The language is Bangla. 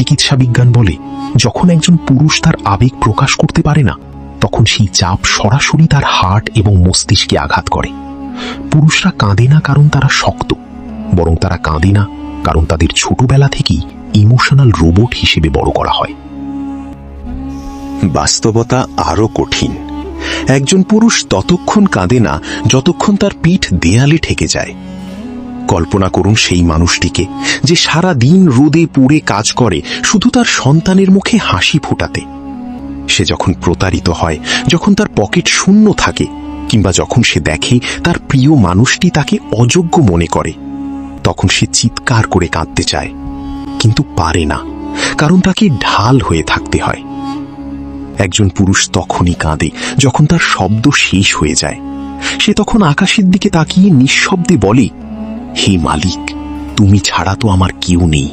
চিকিৎসা বিজ্ঞান বলে, যখন একজন পুরুষ তার আবেগ প্রকাশ করতে পারে না, তখন সেই চাপ সরাসরি তার হার্ট এবং মস্তিষ্কে আঘাত করে। পুরুষরা কাঁদে না কারণ তারা শক্ত, বরং তারা কাঁদে না কারণ তাদের ছোটবেলা থেকেই ইমোশনাল রোবট হিসেবে বড় করা হয়। বাস্তবতা আরো কঠিন। একজন পুরুষ ততক্ষণ কাঁদে না যতক্ষণ তার পিঠ দেয়ালে ঠেকে যায়। কল্পনা করুন সেই মানুষটিকে, যে সারা দিন রোদে পুড়ে কাজ করে শুধু তার সন্তানের মুখে হাসি ফোটাতে। সে যখন প্রতারিত হয়, যখন তার পকেট শূন্য থাকে, কিংবা যখন সে দেখে তার প্রিয় মানুষটি তাকে অযোগ্য মনে করে, তখন সে চিৎকার করে কাঁদতে চায়, কিন্তু পারে না, কারণ তাকে ঢাল হয়ে থাকতে হয়। একজন পুরুষ তখনই কাঁদে যখন তার শব্দ শেষ হয়ে যায়। সে তখন আকাশের দিকে তাকিয়ে নিঃশব্দে বলে, হে মালিক, তুমি ছাড়া তো আমার কেউ নেই।